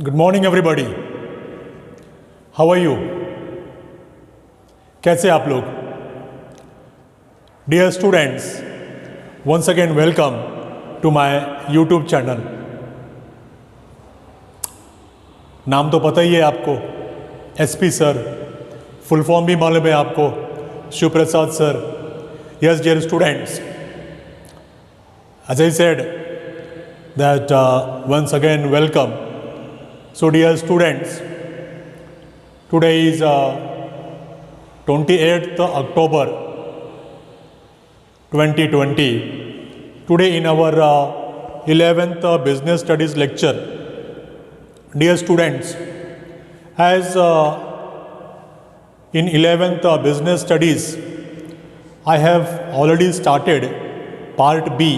Good morning everybody, how are you? कैसे आप लोग? Dear students, once again welcome to my YouTube channel. नाम तो पता ही है आपको, एसपी सर। फुल फॉर्म भी मालूम है आपको, Shiv Prasad sir. Yes dear students, as I said that once again welcome. So dear students, today is 28th October 2020. Today in our 11th business studies lecture, dear students, as in 11th business studies, I have already started part B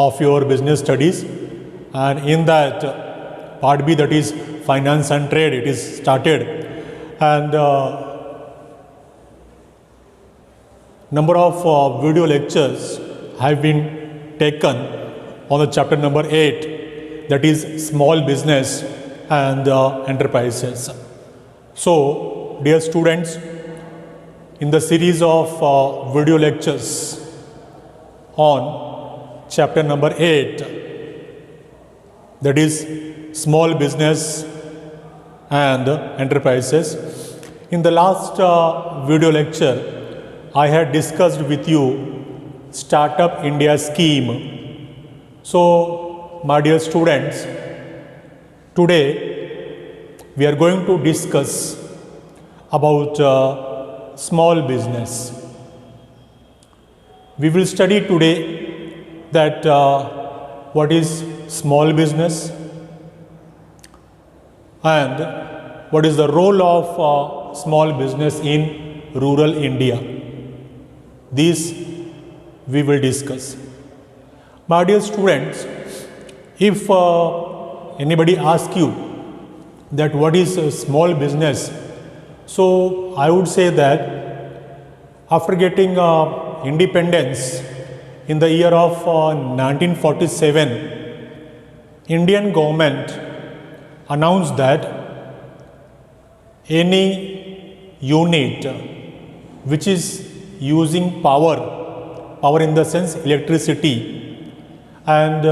of your business studies, and in that part B, that is finance and trade, it is started, and number of video lectures have been taken on the chapter number 8, that is small business and enterprises. So dear students, in the series of video lectures on chapter number 8, that is small business and enterprises. In the last video lecture, I had discussed with you Startup India scheme. So, my dear students, today we are going to discuss about small business. We will study today that what is small business and what is the role of small business in rural India. These we will discuss. My dear students, if anybody asks you that what is a small business, so I would say that after getting independence in the year of 1947, Indian government announced that any unit which is using power in the sense electricity, and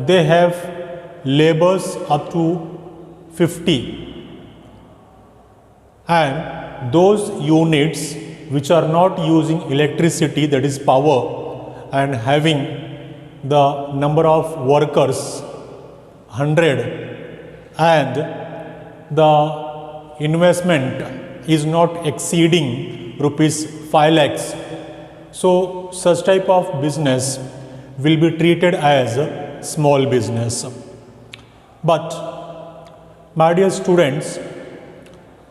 they have labors up to 50, and those units which are not using electricity, that is power, and having the number of workers 100, and the investment is not exceeding rupees 5 lakhs. So such type of business will be treated as a small business. But my dear students,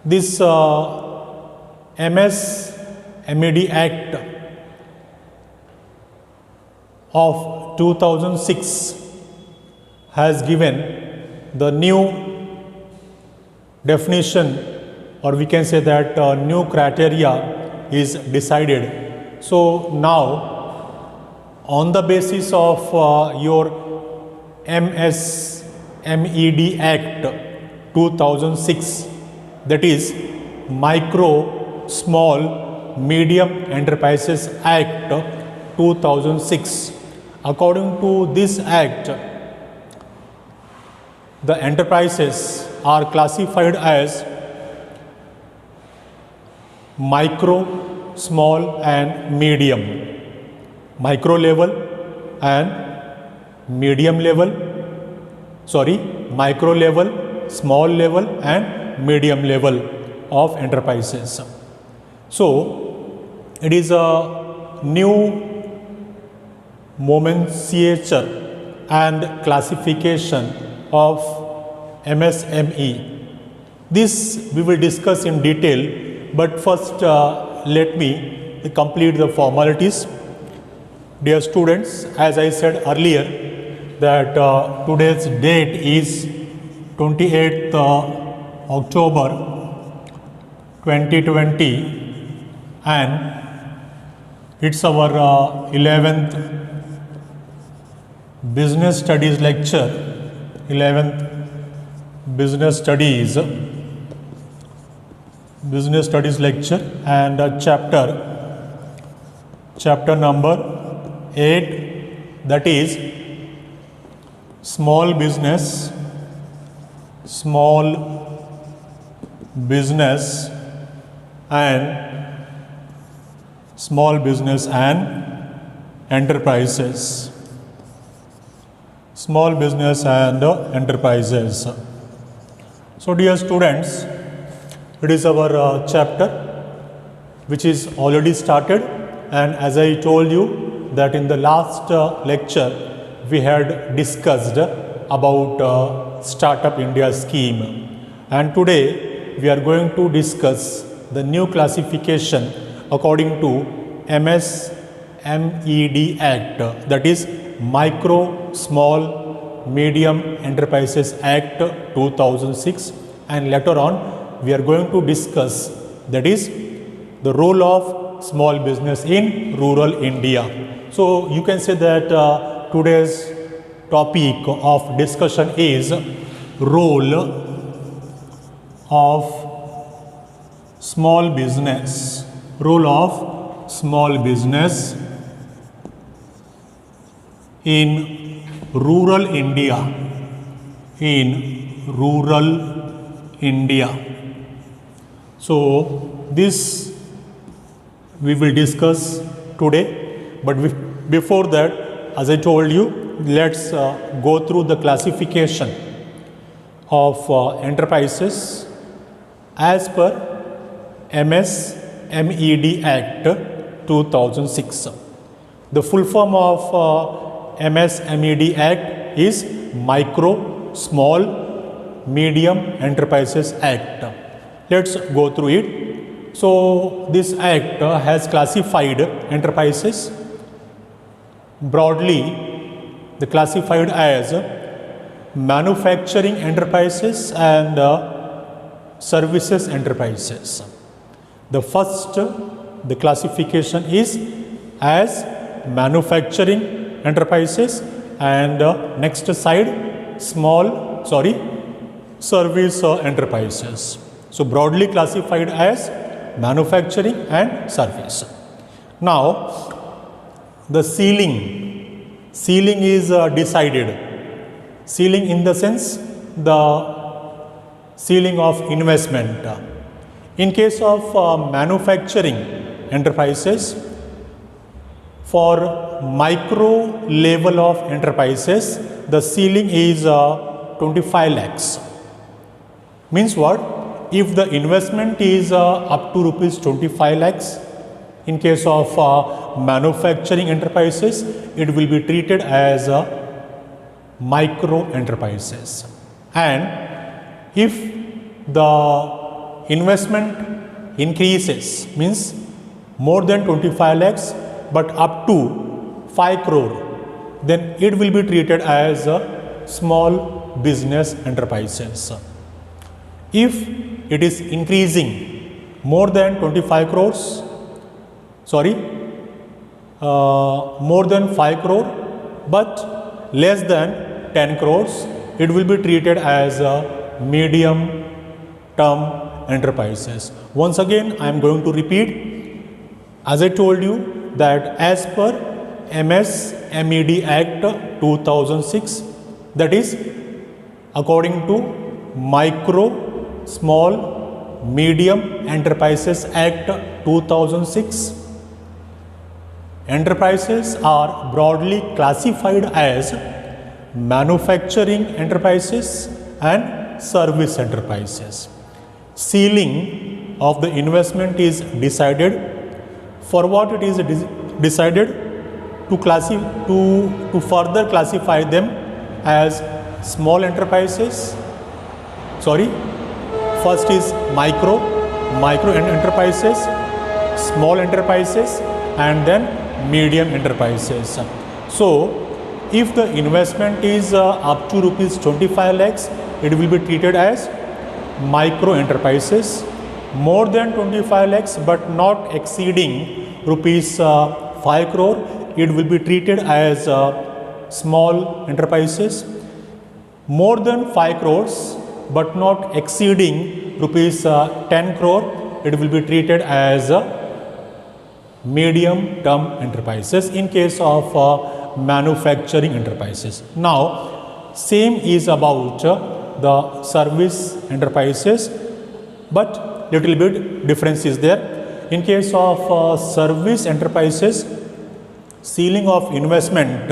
this MSMED Act of 2006 has given the new definition, or we can say that new criteria is decided. So now, on the basis of your MSMED Act 2006, that is Micro, Small, Medium Enterprises Act 2006. According to this act, the enterprises are classified as micro, small and medium. Micro level and medium level, micro level, small level and medium level of enterprises. So, it is a new nomenclature and classification of MSME. This we will discuss in detail, but first let me complete the formalities. Dear students, as I said earlier that today's date is 28th October 2020, and it's our 11th business studies lecture, 11th business studies lecture, and chapter number 8, that is small business and enterprises. Small business and enterprises. So dear students, it is our chapter which is already started, and as I told you that in the last lecture we had discussed about Startup India scheme, and today we are going to discuss the new classification according to MSMED Act, that is Micro, Small, Medium Enterprises Act 2006, and later on we are going to discuss, that is, the role of small business in rural India. So you can say that today's topic of discussion is role of small business in rural India. So this we will discuss today, but before that, as I told you, let's go through the classification of enterprises as per MSMED Act 2006. The full form of MSMED Act is Micro, Small, Medium Enterprises Act. Let's go through it. So this act has classified enterprises broadly, they classified as manufacturing enterprises and services enterprises. The first, the classification is as manufacturing enterprises, and next side service enterprises. So broadly classified as manufacturing and service. Now the ceiling is decided. Ceiling in the sense the ceiling of investment. In case of manufacturing enterprises, for micro level of enterprises, the ceiling is 25 lakhs. Means what? If the investment is up to rupees 25 lakhs, in case of manufacturing enterprises, it will be treated as micro enterprises. And if the investment increases, means more than 25 lakhs but up to 5 crore, then it will be treated as small business enterprises. If it is increasing more than 25 crores, more than 5 crore but less than 10 crores, it will be treated as medium term enterprises. Once again, I am going to repeat, as I told you that as per MSMED Act 2006, that is according to Micro, Small, Medium Enterprises Act 2006, enterprises are broadly classified as manufacturing enterprises and service enterprises. Ceiling of the investment is decided. For what it is decided? To further classify them as small enterprises. First is micro enterprises, small enterprises, and then medium enterprises. So if the investment is up to rupees 25 lakhs, it will be treated as micro enterprises. More than 25 lakhs but not exceeding rupees 5 crore, it will be treated as small enterprises. More than 5 crores but not exceeding rupees 10 crore, it will be treated as medium term enterprises in case of manufacturing enterprises. Now, same is about the service enterprises, but little bit difference is there. In case of service enterprises, ceiling of investment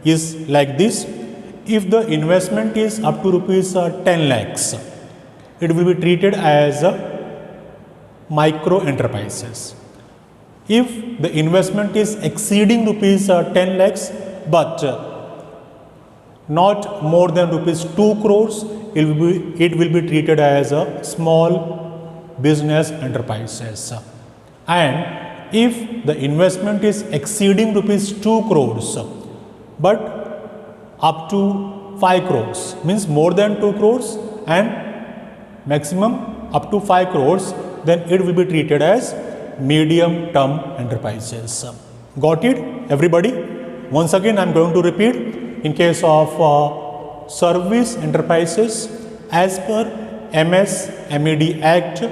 is like this. If the investment is up to rupees 10 lakhs, it will be treated as micro enterprises. If the investment is exceeding rupees 10 lakhs, but not more than rupees 2 crores, it will be treated as a small business enterprises. And if the investment is exceeding rupees 2 crores, but up to 5 crores, means more than 2 crores and maximum up to 5 crores, then it will be treated as medium term enterprises. Got it, everybody? Once again, I am going to repeat. In case of service enterprises, as per MS-MED Act,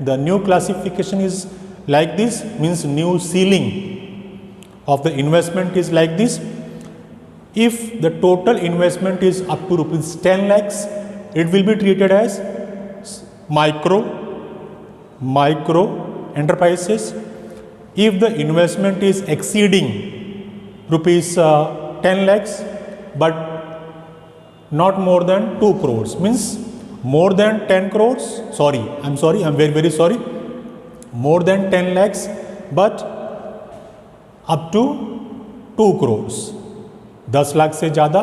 the new classification is like this, means new ceiling of the investment is like this. If the total investment is up to rupees 10 lakhs, it will be treated as micro enterprises. If the investment is exceeding rupees 10 lakhs, but not more than 2 crores, means more than 10 crores, I'm very sorry, more than 10 lakhs, but up to 2 crores, 10 lakh से ज़्यादा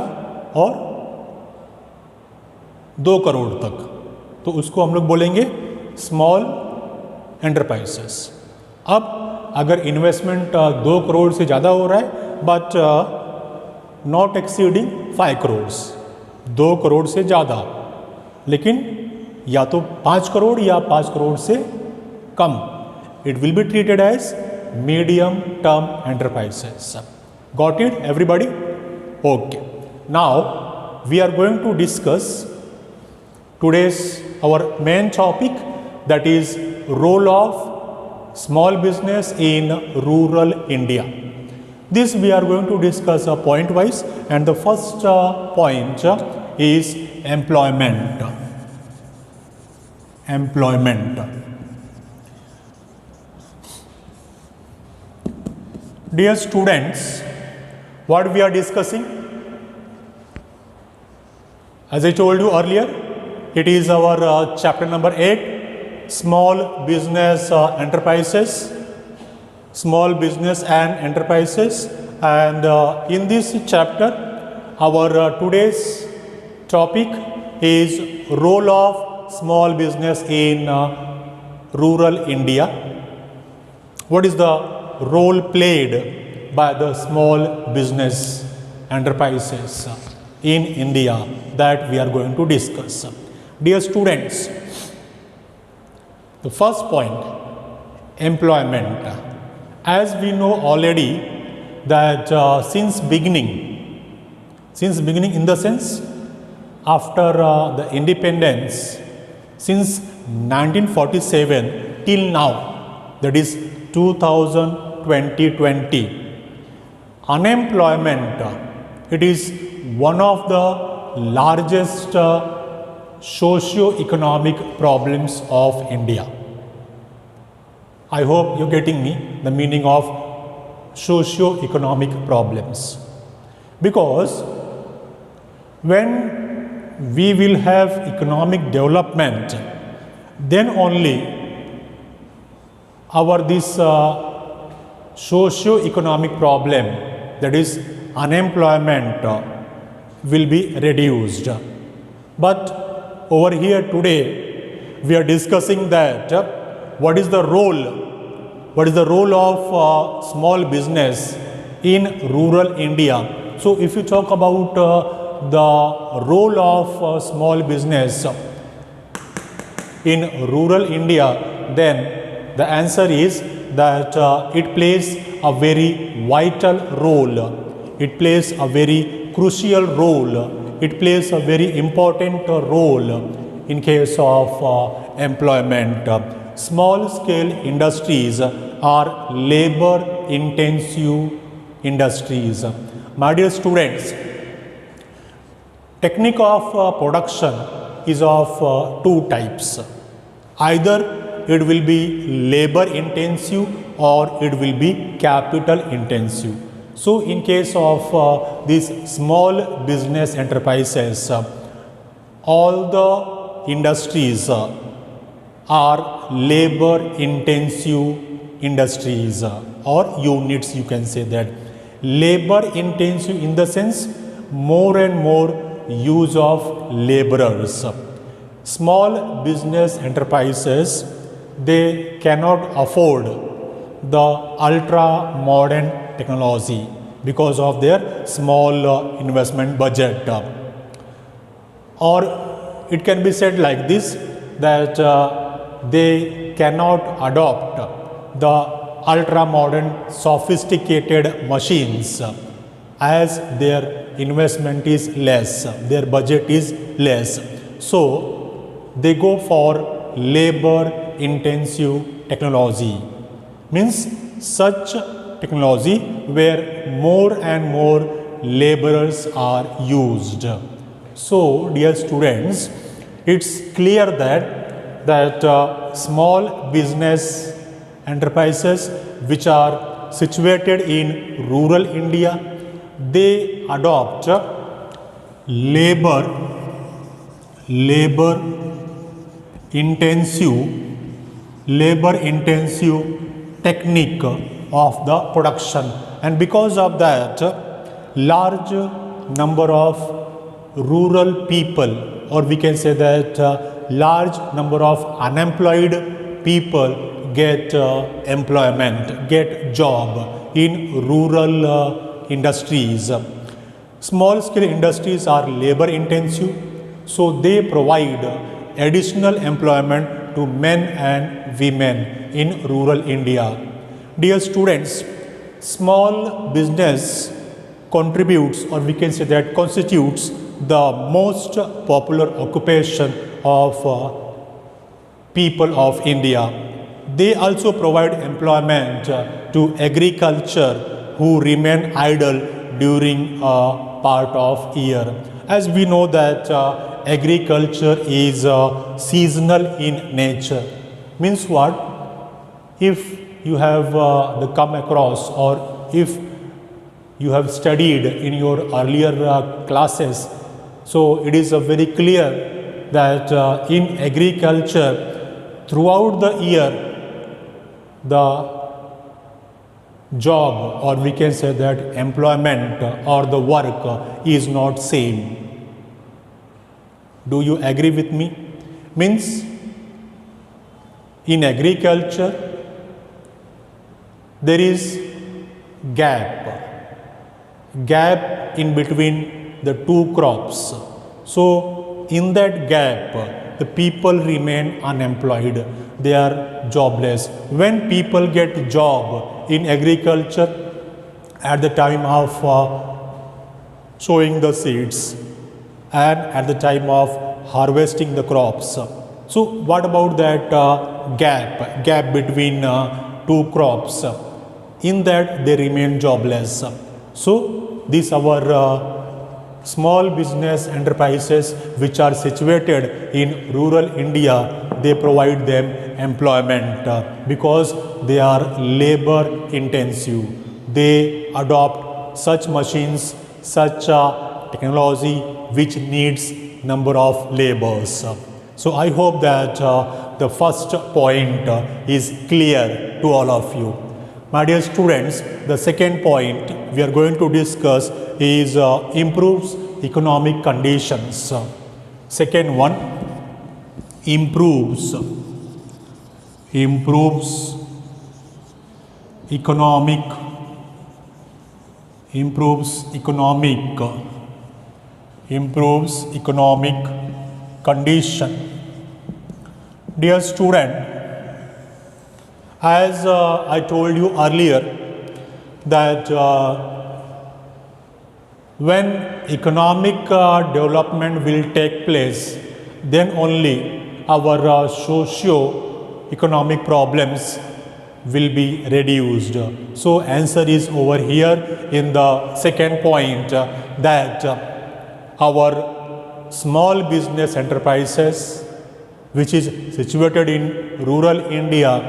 और 2 करोड़ तक, तो उसको हम लोग बोलेंगे small enterprises. अब अगर इन्वेस्टमेंट 2 करोड़ से ज़्यादा हो रहा है, but not exceeding 5 crore, 2 crore से ज़्यादा, लेकिन या तो 5 करोड़ या 5 करोड़ से कम, it will be treated as medium term enterprises. Got it, everybody? Okay. Now we are going to discuss today's our main topic, that is role of small business in rural India. This we are going to discuss point wise, and the first point is employment. Dear students, what we are discussing? As I told you earlier, it is our chapter number 8, small business enterprises, small business and enterprises, and in this chapter our today's topic is role of small business in rural India. What is the role played by the small business enterprises in India, that we are going to discuss. Dear students, the first point, employment. As we know already that since beginning in the sense after the independence, since 1947 till now, that is 2020, unemployment, it is one of the largest socio-economic problems of India. I hope you're getting me the meaning of socio-economic problems, because when we will have economic development, then only our this socio-economic problem, that is unemployment, will be reduced. But over here today we are discussing that what is the role of small business in rural India. So if you talk about the role of small business in rural India, then the answer is that it plays a very vital role, it plays a very crucial role, it plays a very important role in case of employment. Small scale industries are labor intensive industries. My dear students, technique of production is of two types. Either it will be labor intensive or it will be capital intensive. So in case of these small business enterprises, all the industries are labor intensive industries or units, you can say that. Labor intensive in the sense more and more use of laborers. Small business enterprises, they cannot afford the ultra modern technology because of their small investment budget. Or it can be said like this, that they cannot adopt the ultra modern sophisticated machines as their investment is less, their budget is less. So they go for labor intensive technology, means such technology where more and more laborers are used. So dear students, it's clear that small business enterprises which are situated in rural India, they adopt labor intensive technique of the production, and because of that large number of rural people, or we can say that large number of unemployed people get employment, get job in rural industries. Small scale industries are labor intensive, so they provide additional employment to men and women in rural India. Dear students, small business contributes, or we can say that constitutes, the most popular occupation of people of India. They also provide employment to agriculture who remain idle during a part of year. As we know that agriculture is seasonal in nature. Means what? If you have come across, or if you have studied in your earlier classes, so it is very clear that in agriculture throughout the year the job, or we can say that employment or the work is not same. Do you agree with me? Means in agriculture there is gap in between the two crops. So in that gap the people remain unemployed, they are jobless. When people get job in agriculture at the time of sowing the seeds and at the time of harvesting the crops, so what about that gap between two crops? In that they remain jobless. So these our small business enterprises which are situated in rural India, they provide them employment because they are labor intensive. They adopt such machines, such technology which needs number of laborers. So I hope that the first point is clear to all of you. My dear students, the second point we are going to discuss is improves economic conditions. Second one, improves economic condition. Dear student, as I told you earlier that when economic development will take place, then only our socio-economic problems will be reduced. So answer is over here in the second point, that our small business enterprises which is situated in rural India,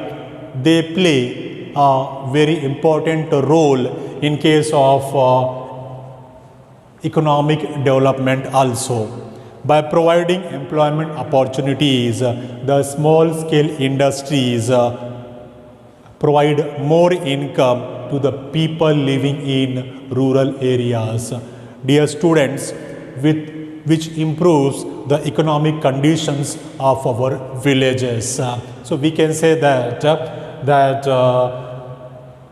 they play a very important role in case of economic development also. By providing employment opportunities, the small scale industries provide more income to the people living in rural areas. Dear students, which improves the economic conditions of our villages. So we can say that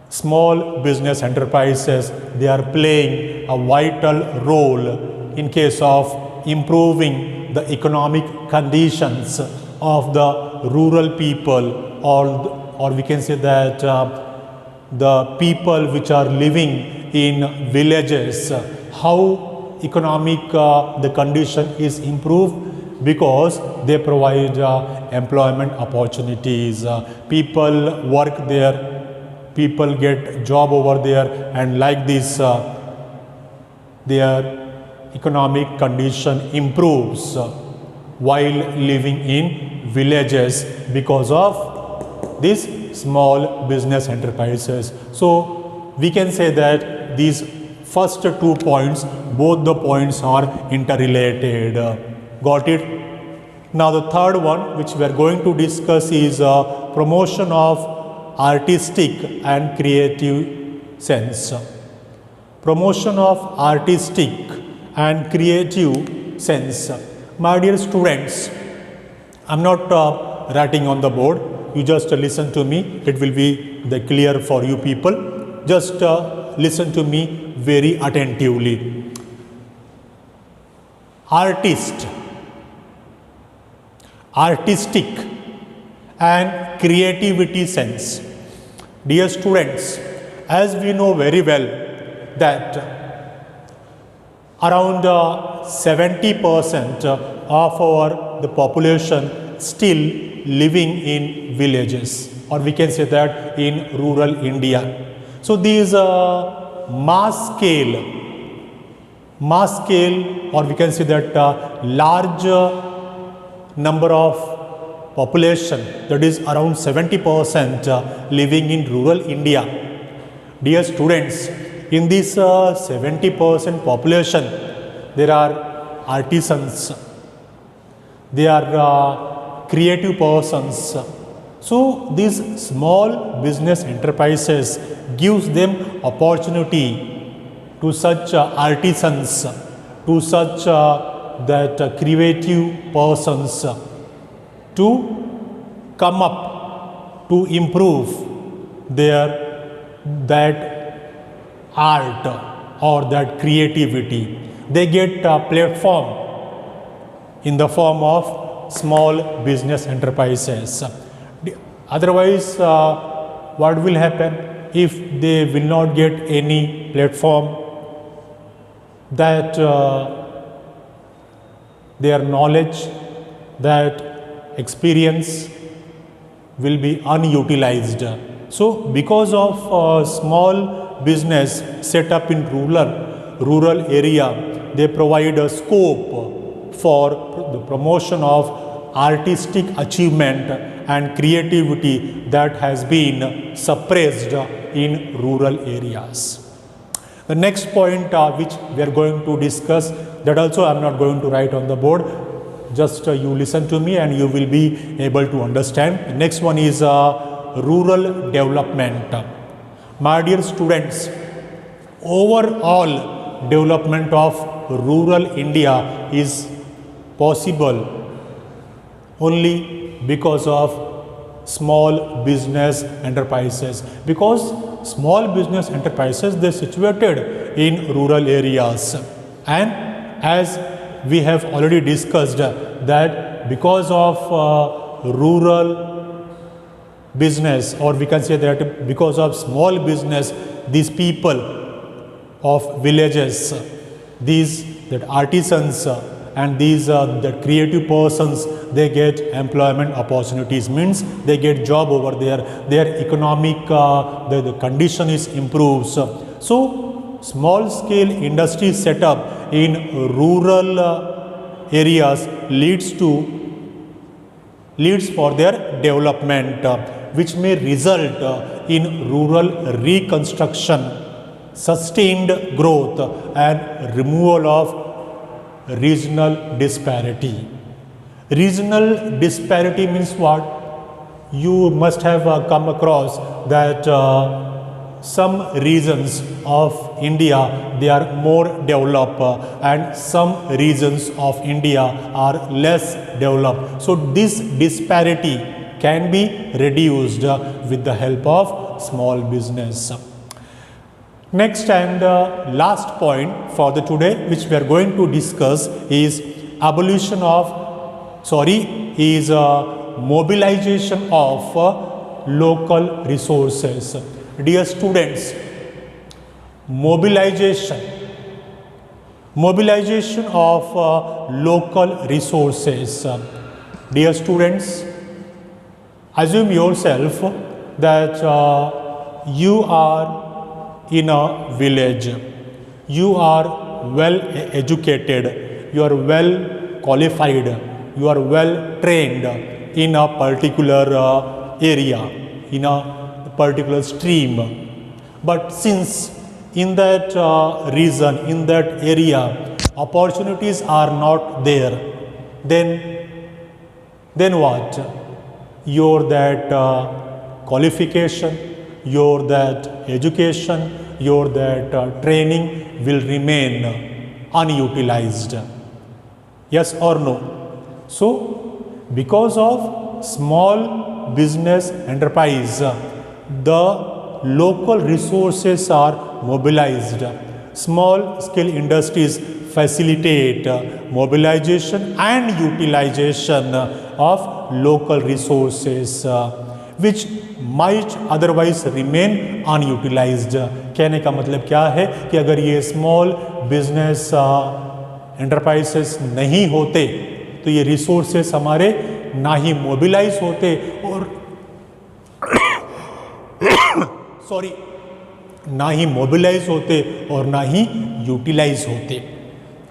small business enterprises, they are playing a vital role in case of improving the economic conditions of the rural people, or we can say that the people which are living in villages. How economic the condition is improved? Because they provide employment opportunities. People work there, people get job over there, and like this their economic condition improves while living in villages because of these small business enterprises. So we can say that these first 2 points, both the points are interrelated. Got it? Now the third one which we are going to discuss is promotion of artistic and creative sense. Promotion of artistic and creative sense. My dear students, I'm not writing on the board. You just listen to me. It will be clear for you people. Just listen to me very attentively. Artist, artistic and creativity sense. Dear students, as we know very well that around 70% of the population still living in villages, or we can say that in rural India. So these mass scale, or we can say that large number of population, that is around 70% living in rural India. Dear students, in this 70% population, there are artisans, there are creative persons. So these small business enterprises gives them opportunity to such artisans, to such that creative persons to come up, to improve that art or that creativity. They get a platform in the form of small business enterprises. Otherwise, what will happen if they will not get any platform? That their knowledge, that experience will be unutilized. So because of small business set up in rural area, they provide a scope for the promotion of artistic achievement and creativity that has been suppressed in rural areas. The next point which we are going to discuss, that also I am not going to write on the board, just you listen to me and you will be able to understand. The next one is rural development. My dear students, overall development of rural India is possible only because of small business enterprises, because small business enterprises, they are situated in rural areas, and as we have already discussed that because of rural business, or we can say that because of small business, these people of villages, that artisans, and these the creative persons, they get employment opportunities, means they get job over there, their economic the condition is improves. So small scale industry setup in rural areas leads for their development, which may result in rural reconstruction, sustained growth, and removal of regional disparity. Regional disparity means what? You must have come across that some regions of India, they are more developed, and some regions of India are less developed. So this disparity can be reduced with the help of small business. Next and last point for the today, which we are going to discuss, is mobilization of local resources. Dear students, mobilization of local resources. Dear students, assume yourself that you are in a village, you are well educated, you are well qualified, you are well trained in a particular area, in a particular stream. But since in that region, in that area, opportunities are not there, then what? Your that qualification, your that education, your that training will remain unutilized. Yes or no? So because of small business enterprise, the local resources are mobilized. Small scale industries facilitate mobilization and utilization of local resources, which might otherwise remain unutilized. कहने का मतलब क्या है कि अगर ये small business enterprises नहीं होते तो ये रिसोर्सेस हमारे ना ही मोबिलाइज होते और ना ही मोबिलाइज होते और ना ही यूटिलाइज होते.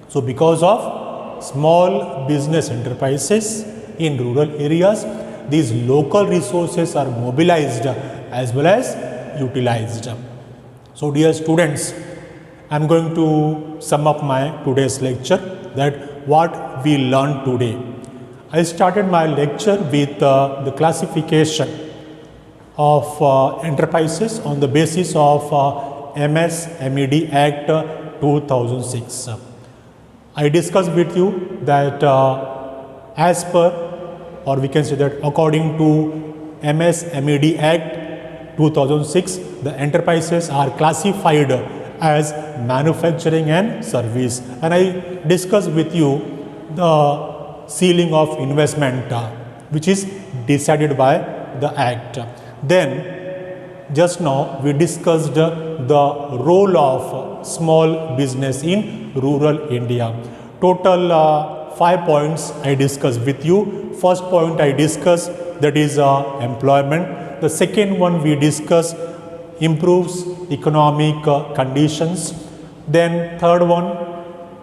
So because of small business enterprises in rural areas, these local resources are mobilized as well as utilized. So dear students, I am going to sum up my today's lecture, that what we learned today. I started my lecture with the classification of enterprises on the basis of MS-MED Act 2006. I discussed with you that as per, or we can say that according to MS-MED Act 2006, the enterprises are classified as manufacturing and service. And I discussed with you the ceiling of investment, which is decided by the Act. Then just now we discussed the role of small business in rural India. Total 5 points I discussed with you. First point I discussed, that is employment. The second one we discussed, improves economic conditions. Then third one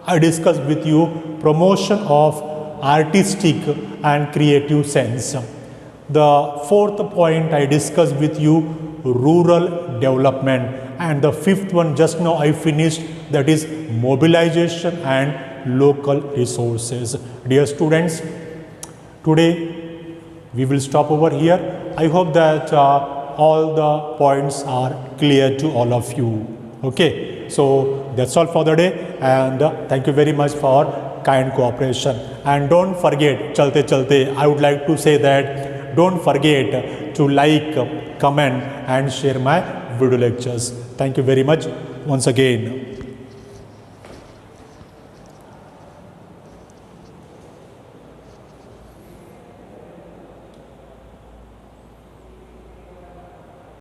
I discussed with you, promotion of artistic and creative sense. The fourth point I discussed with you, rural development. And the fifth one just now I finished, that is mobilization and local resources. Dear students, today we will stop over here. I hope that all the points are clear to all of you. Okay, so that's all for the day, and thank you very much for kind cooperation. And don't forget, chalte chalte, I would like to say that don't forget to like, comment and share my video lectures. Thank you very much once again.